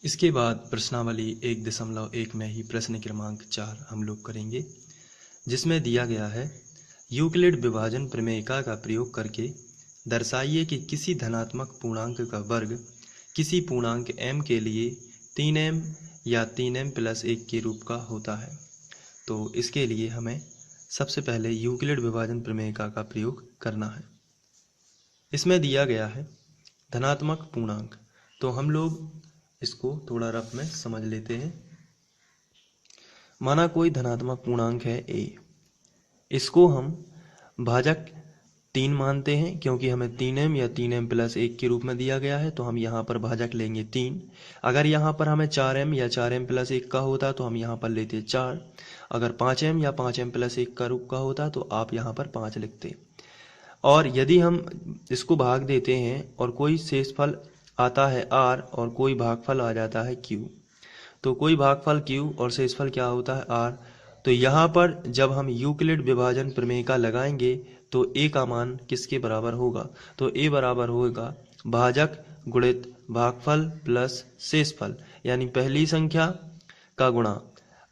इसके बाद प्रश्नावली 1.1 में ही प्रश्न क्रमांक 4 हम लोग करेंगे, जिसमें दिया गया है यूक्लिड विभाजन प्रमेयिका का प्रयोग करके दर्शाइए कि किसी धनात्मक पूर्णांक का वर्ग किसी पूर्णांक m के लिए 3m या 3m+1 के रूप का होता है। तो इसके लिए हमें सबसे पहले यूक्लिड विभाजन प्रमेयिका का प्रयोग करना है। इसमें दिया गया है धनात्मक पूर्णांक, तो हम लोग इसको थोड़ा रफ में समझ लेते हैं। माना कोई धनात्मक पूर्णांक है a, इसको हम भाजक 3 मानते हैं क्योंकि हमें 3m या 3m+1 के रूप में दिया गया है, तो हम यहाँ पर भाजक लेंगे 3। अगर यहाँ पर हमें 4m या 4m+1 का होता तो हम यहाँ पर लेते 4। अगर 5m या 5m+1 का रूप का होता तो आप यहाँ पर 5 लिखते। और यदि हम इसको भाग देते हैं और कोई शेषफल आता है r और कोई भागफल आ जाता है q, तो कोई भागफल q और शेषफल क्या होता है r, तो यहाँ पर जब हम यूक्लिड विभाजन प्रमेयिका लगाएंगे तो a का मान किसके बराबर होगा, तो a बराबर होगा भाजक गुणित भागफल प्लस शेषफल, यानी पहली संख्या का गुणा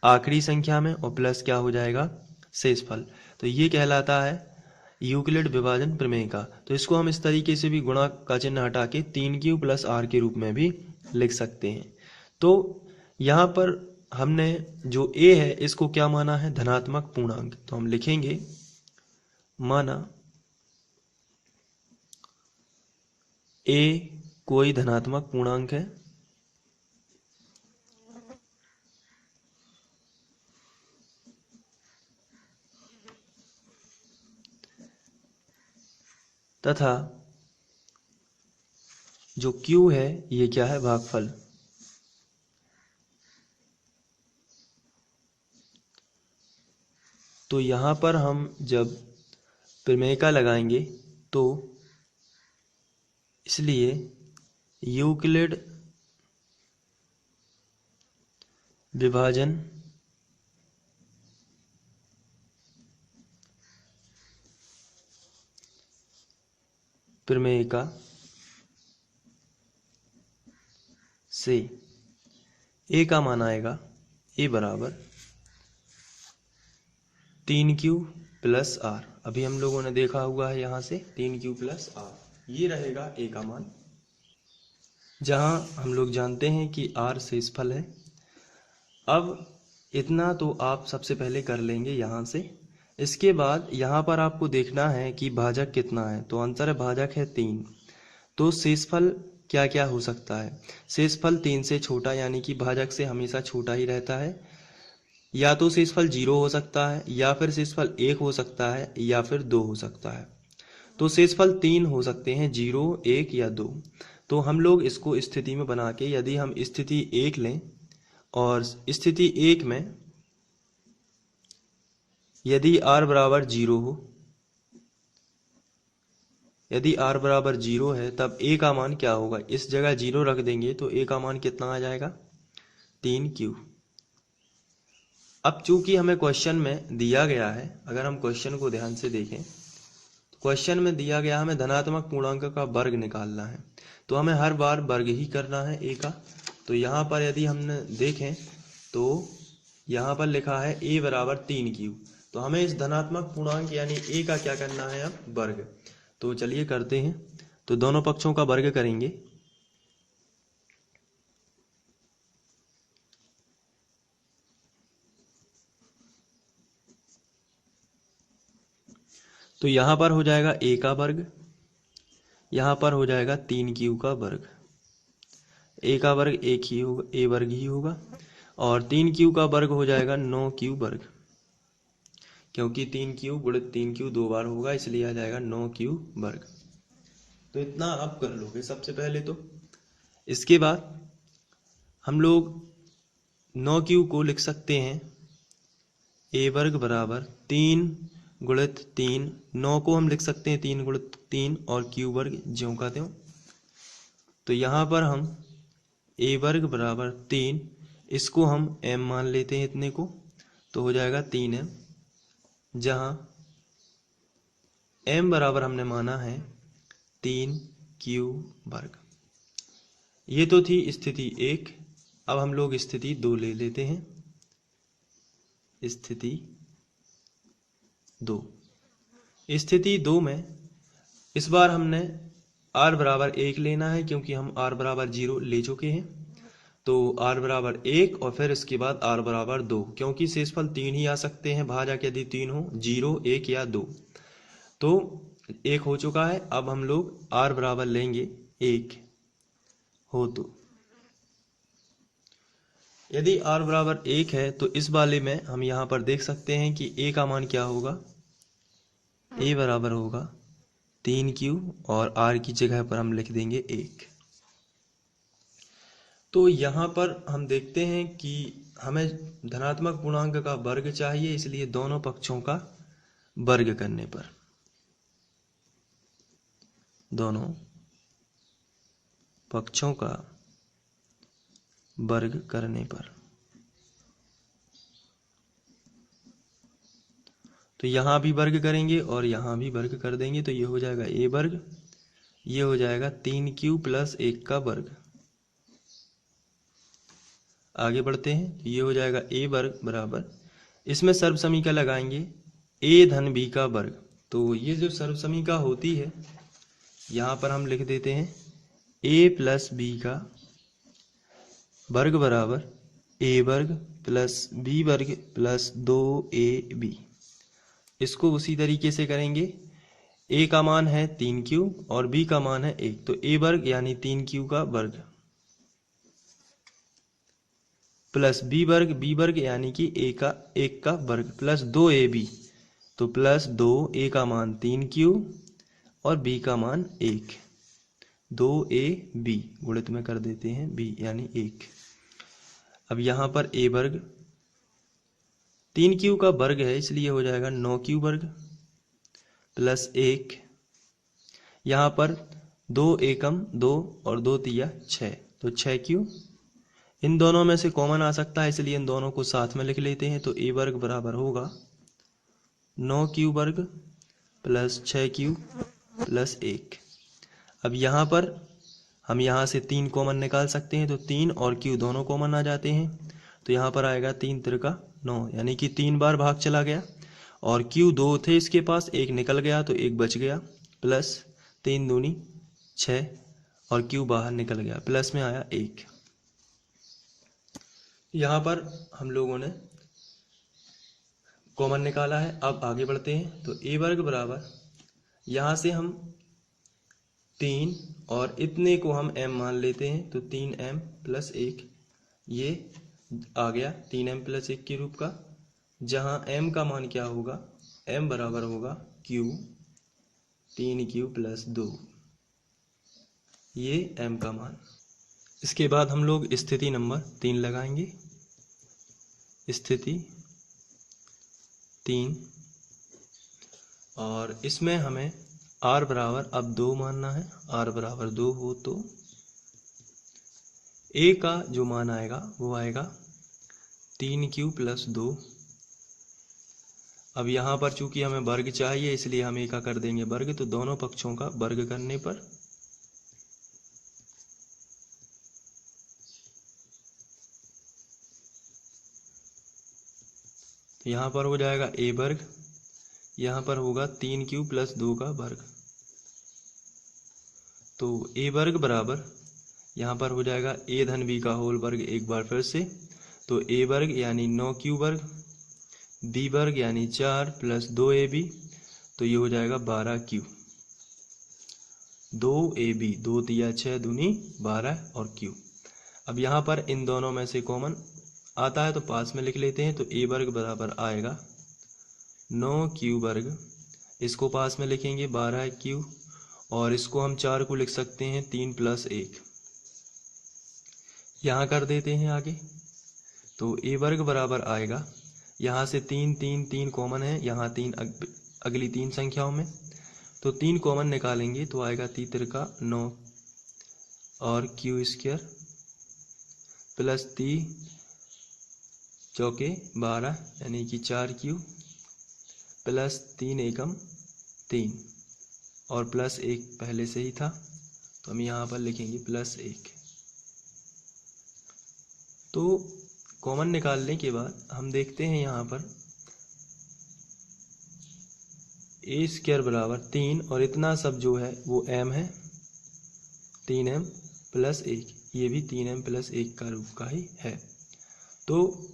आखिरी संख्या में और प्लस क्या हो जाएगा शेषफल। तो ये कहलाता है यूक्लिड विभाजन प्रमेयिका। तो इसको हम इस तरीके से भी गुणा का चिन्ह हटा के 3q + r के रूप में भी लिख सकते हैं। तो यहाँ पर हमने जो a है इसको क्या माना है, धनात्मक पूर्णांक, तो हम लिखेंगे माना a कोई धनात्मक पूर्णांक है तथा जो q है ये क्या है, भागफल। तो यहाँ पर हम जब प्रमेयिका लगाएंगे तो इसलिए यूक्लिड विभाजन प्रमेयिका से a का मान आएगा a बराबर 3q + r। अभी हम लोगों ने देखा हुआ है यहाँ से 3q + r, ये रहेगा a का मान, जहाँ हम लोग जानते हैं कि r शेषफल है। अब इतना तो आप सबसे पहले कर लेंगे यहाँ से। इसके बाद यहाँ पर आपको देखना है कि भाजक कितना है, तो आंसर भाजक है 3। तो शेषफल क्या क्या हो सकता है, शेषफल 3 से छोटा, यानी कि भाजक से हमेशा छोटा ही रहता है। या तो शेषफल 0 हो सकता है, या फिर शेषफल 1 हो सकता है, या फिर 2 हो सकता है। तो शेषफल 3 हो सकते हैं, 0, 1 या 2। तो हम लोग इसको स्थिति में बना के, यदि हम स्थिति 1 लें और स्थिति 1 में यदि r बराबर 0 हो, यदि r बराबर 0 है तब a का मान क्या होगा, इस जगह 0 रख देंगे तो a का मान कितना आ जाएगा, 3q। अब चूंकि हमें क्वेश्चन में दिया गया है, अगर हम क्वेश्चन को ध्यान से देखें तो क्वेश्चन में दिया गया हमें धनात्मक पूर्णांक का वर्ग निकालना है, तो हमें हर बार वर्ग ही करना है a का। तो यहाँ पर यदि हमने देखें तो यहाँ पर लिखा है a बराबर 3q, तो हमें इस धनात्मक पूर्णांक यानी a का क्या करना है, अब वर्ग। तो चलिए करते हैं, तो दोनों पक्षों का वर्ग करेंगे। तो यहाँ पर हो जाएगा a का वर्ग, यहाँ पर हो जाएगा 3q का वर्ग। a का वर्ग एक ही होगा, a वर्ग ही होगा, और 3q का वर्ग हो जाएगा 9q वर्ग, क्योंकि 3q गुणित 3q 2 बार होगा, इसलिए आ जाएगा 9q वर्ग। तो इतना आप कर लोगे सबसे पहले। तो इसके बाद हम लोग 9q को लिख सकते हैं a वर्ग बराबर 3 गुणित 3, 9 को हम लिख सकते हैं 3 गुणित 3 और q वर्ग ज्यों का त्यों। तो यहाँ पर हम a वर्ग बराबर 3, इसको हम m मान लेते हैं इतने को, तो हो जाएगा 3m, जहाँ m बराबर हमने माना है 3q वर्ग। ये तो थी स्थिति 1। अब हम लोग स्थिति 2 ले लेते हैं। स्थिति 2, स्थिति 2 में इस बार हमने r बराबर 1 लेना है, क्योंकि हम r बराबर 0 ले चुके हैं। तो r बराबर 1 और फिर इसके बाद r बराबर 2, क्योंकि शेषफल 3 ही आ सकते हैं। भाजक यदि 3 हो, 0, 1 या 2, तो 1 हो चुका है। अब हम लोग r बराबर लेंगे 1 हो तो यदि r बराबर 1 है तो इस वाले में हम यहाँ पर देख सकते हैं कि a का मान क्या होगा। a बराबर होगा 3q और r की जगह पर हम लिख देंगे 1। तो यहाँ पर हम देखते हैं कि हमें धनात्मक पूर्णांक का वर्ग चाहिए, इसलिए दोनों पक्षों का वर्ग करने पर, दोनों पक्षों का वर्ग करने पर, तो यहाँ भी वर्ग करेंगे और यहाँ भी वर्ग कर देंगे। तो ये हो जाएगा a वर्ग, ये हो जाएगा 3q प्लस 1 का वर्ग। आगे बढ़ते हैं, तो ये हो जाएगा a वर्ग बराबर, इसमें सर्वसमीका लगाएंगे a धन b का वर्ग। तो ये जो सर्वसमीका होती है, यहाँ पर हम लिख देते हैं a प्लस b का वर्ग बराबर a वर्ग प्लस b वर्ग प्लस 2ab। इसको उसी तरीके से करेंगे। a का मान है 3q और b का मान है 1, तो a वर्ग यानी 3q का वर्ग प्लस b वर्ग यानी कि 1 का वर्ग प्लस 2ab, तो प्लस 2, a का मान 3q और b का मान 1, 2ab गुणित में कर देते हैं b यानी 1। अब यहाँ पर a वर्ग 3q का वर्ग है, इसलिए हो जाएगा 9q वर्ग प्लस 1, यहाँ पर 2 एकम 2 और 2 तिया 6, तो 6q। इन दोनों में से कॉमन आ सकता है, इसलिए इन दोनों को साथ में लिख लेते हैं। तो a वर्ग बराबर होगा 9q वर्ग प्लस 6q प्लस 1। अब यहाँ पर हम यहाँ से 3 कॉमन निकाल सकते हैं, तो 3 और q दोनों कॉमन आ जाते हैं। तो यहाँ पर आएगा 3 त्रिका 9, यानी कि 3 बार भाग चला गया और q 2 थे इसके पास, 1 निकल गया तो 1 बच गया, प्लस 3 दूनी 6 और q बाहर निकल गया, प्लस में आया 1। यहाँ पर हम लोगों ने कॉमन निकाला है। अब आगे बढ़ते हैं, तो a वर्ग बराबर, यहाँ से हम 3 और इतने को हम m मान लेते हैं, तो 3m प्लस 1, ये आ गया 3m प्लस 1 के रूप का, जहाँ m का मान क्या होगा, m बराबर होगा q 3q प्लस 2, ये m का मान। इसके बाद हम लोग स्थिति नंबर 3 लगाएंगे। स्थिति 3, और इसमें हमें r बराबर अब 2 मानना है। r बराबर 2 हो तो a का जो मान आएगा वो आएगा 3q प्लस 2। अब यहाँ पर चूंकि हमें वर्ग चाहिए, इसलिए हम a का कर देंगे वर्ग, तो दोनों पक्षों का वर्ग करने पर तो यहाँ पर हो जाएगा a वर्ग, यहाँ पर होगा 3q प्लस 2 का वर्ग। तो a वर्ग बराबर, यहाँ पर हो जाएगा a धन b का होल वर्ग एक बार फिर से, तो a वर्ग यानी 9q वर्ग, b वर्ग यानी 4 प्लस 2ab, तो ये हो जाएगा 12q, 2ab, 2 तिया 6 दूनी 12 और q। अब यहाँ पर इन दोनों में से कॉमन आता है तो पास में लिख लेते हैं, तो a वर्ग बराबर आएगा 9q वर्ग, इसको पास में लिखेंगे 12q, और इसको हम 4 को लिख सकते हैं 3 प्लस 1, यहाँ कर देते हैं आगे। तो a वर्ग बराबर आएगा, यहाँ से 3 3 3 कॉमन है, यहाँ 3 अगली 3 संख्याओं में, तो 3 कॉमन निकालेंगे तो आएगा 3 त्रिका 9 और q स्क्वायर प्लस 3 चौके 12 यानी कि 4q प्लस 3 एकम 3 और प्लस 1 पहले से ही था, तो हम यहाँ पर लिखेंगे प्लस 1। तो कॉमन निकालने के बाद हम देखते हैं यहाँ पर ए स्क्वायर बराबर 3 और इतना सब जो है वो m है, 3m प्लस 1, ये भी 3m प्लस 1 का रूप का ही है। तो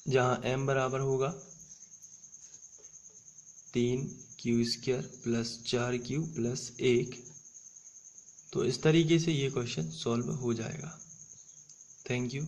जहाँ m बराबर होगा 3q square plus 4q plus 1, तो इस तरीके से ये क्वेश्चन सॉल्व हो जाएगा। Thank you.